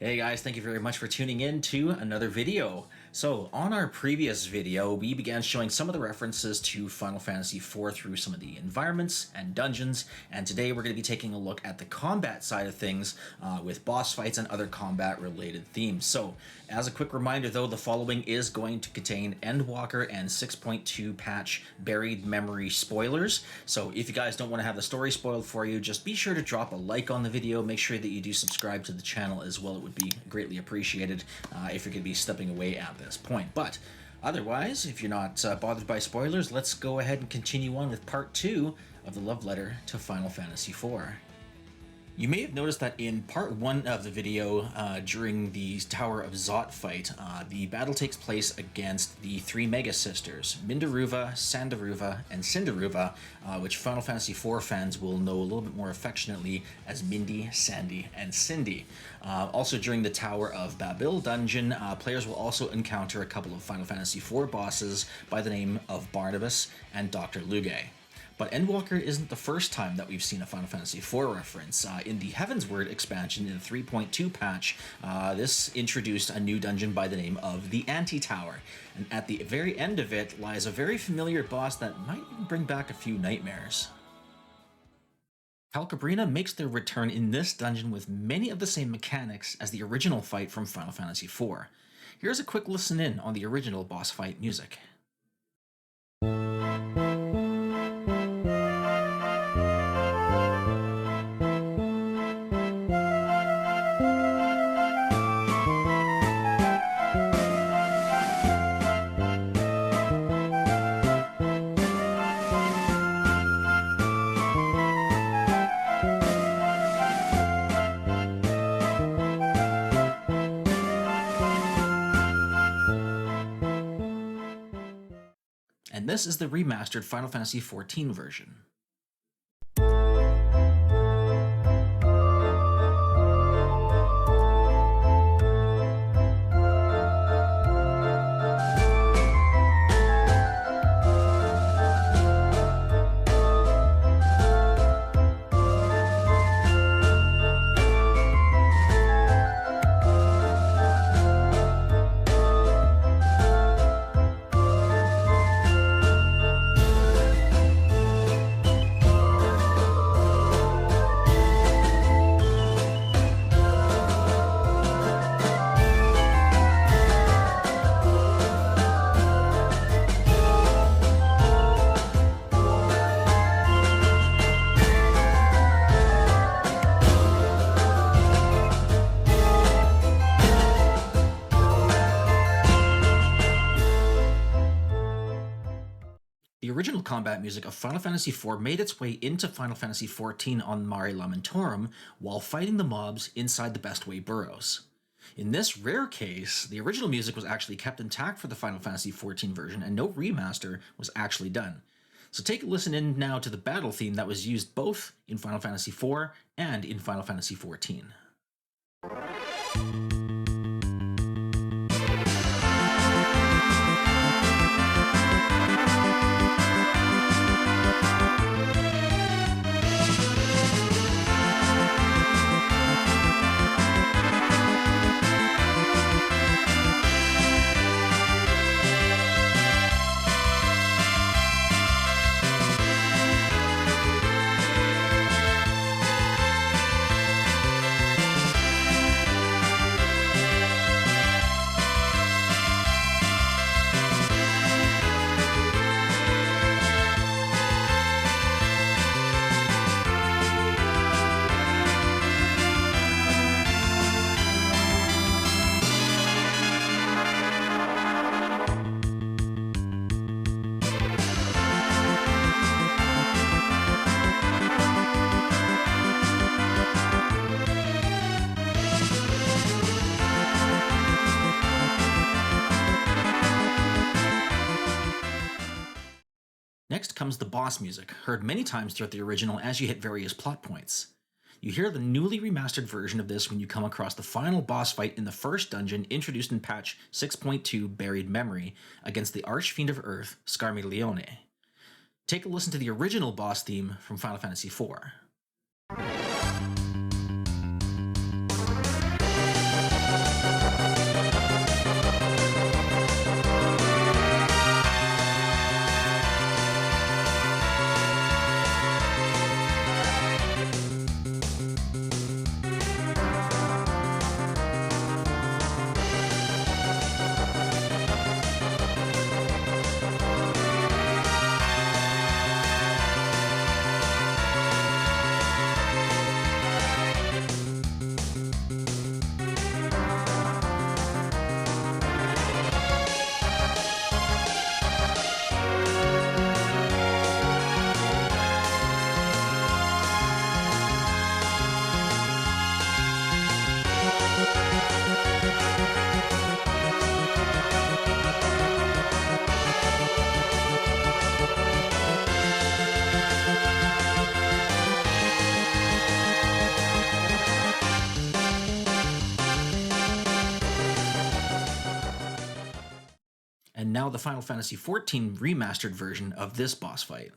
Hey guys, thank you very much for tuning in to another video. So on our previous video, we began showing some of the references to Final Fantasy IV through some of the environments and dungeons, and today we're going to be taking a look at the combat side of things with boss fights and other combat related themes. So as a quick reminder though, the following is going to contain Endwalker and 6.2 patch buried memory spoilers. So if you guys don't want to have the story spoiled for you, just be sure to drop a like on the video, make sure that you do subscribe to the channel as well. It would be greatly appreciated if you're going to be stepping away at this point. But otherwise, if you're not bothered by spoilers, let's go ahead and continue on with part 2 of the love letter to Final Fantasy IV. You may have noticed that in part 1 of the video, during the Tower of Zot fight, the battle takes place against the 3 Mega Sisters, Mindaruva, Sandaruva, and Cindaruva, which Final Fantasy IV fans will know a little bit more affectionately as Mindy, Sandy, and Cindy. Also during the Tower of Babil dungeon, players will also encounter a couple of Final Fantasy IV bosses by the name of Barnabas and Dr. Lugae. But Endwalker isn't the first time that we've seen a Final Fantasy IV reference. In the Heavensward expansion in the 3.2 patch, this introduced a new dungeon by the name of the Anti-Tower. And at the very end of it lies a very familiar boss that might even bring back a few nightmares. Calcabrina makes their return in this dungeon with many of the same mechanics as the original fight from Final Fantasy IV. Here's a quick listen in on the original boss fight music. And this is the remastered Final Fantasy XIV version. The original combat music of Final Fantasy IV made its way into Final Fantasy XIV on Mare Lamentorum while fighting the mobs inside the Bestway Burrows. In this rare case, the original music was actually kept intact for the Final Fantasy XIV version and no remaster was actually done. So take a listen in now to the battle theme that was used both in Final Fantasy IV and in Final Fantasy XIV. Next comes the boss music, heard many times throughout the original as you hit various plot points. You hear the newly remastered version of this when you come across the final boss fight in the first dungeon introduced in patch 6.2 Buried Memory against the Archfiend of Earth, Scarmiglione. Take a listen to the original boss theme from Final Fantasy IV. And now the Final Fantasy XIV remastered version of this boss fight.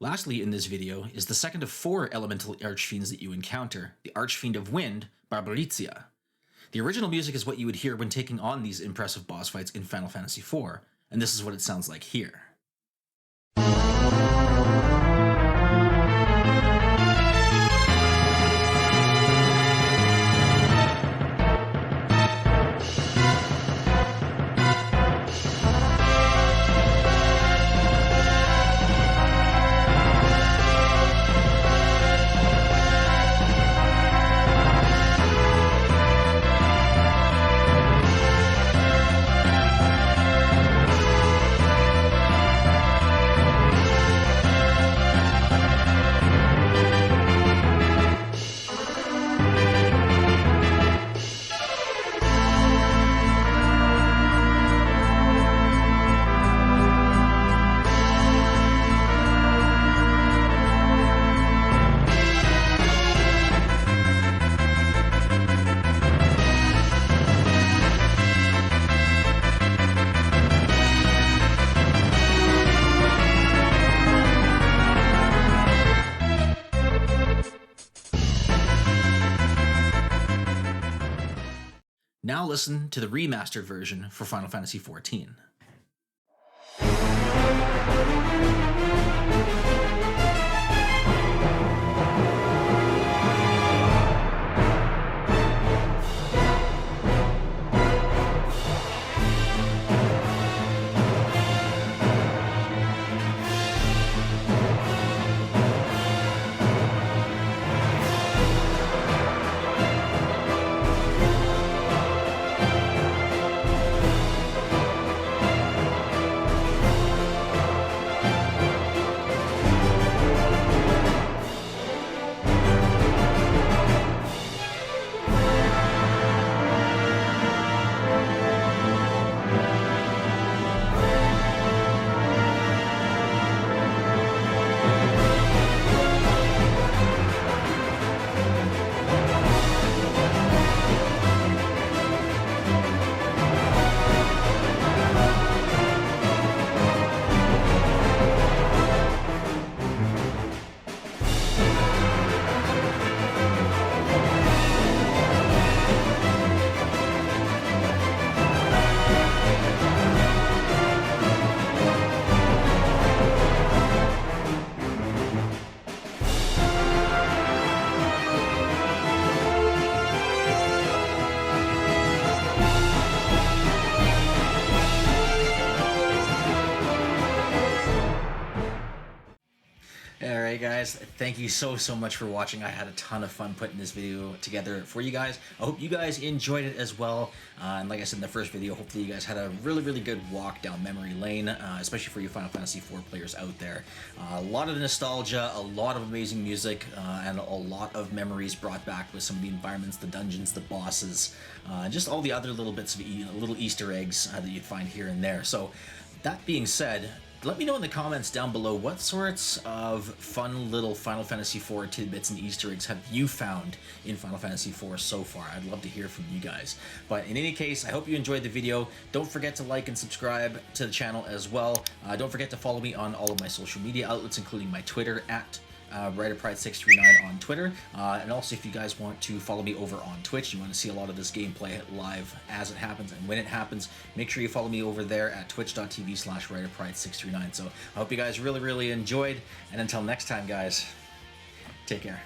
Lastly in this video is the second of 4 elemental archfiends that you encounter, the Archfiend of Wind, Barbarizia. The original music is what you would hear when taking on these impressive boss fights in Final Fantasy IV, and this is what it sounds like here. Now listen to the remastered version for Final Fantasy XIV. Alright guys, thank you so much for watching. I had a ton of fun putting this video together for you guys. I hope you guys enjoyed it as well. And like I said in the first video, hopefully you guys had a really good walk down memory lane, especially for you Final Fantasy IV players out there. A lot of nostalgia, a lot of amazing music, and a lot of memories brought back with some of the environments, the dungeons, the bosses, just all the other little bits of little Easter eggs that you'd find here and there. So that being said, let me know in the comments down below what sorts of fun little Final Fantasy IV tidbits and Easter eggs have you found in Final Fantasy IV so far. I'd love to hear from you guys. But in any case, I hope you enjoyed the video. Don't forget to like and subscribe to the channel as well. Don't forget to follow me on all of my social media outlets, including my Twitter at WriterPride639 on Twitter, and also if you guys want to follow me over on Twitch, you want to see a lot of this gameplay live as it happens and when it happens, make sure you follow me over there at twitch.tv/WriterPride639. So I hope you guys really enjoyed, and until next time guys, take care.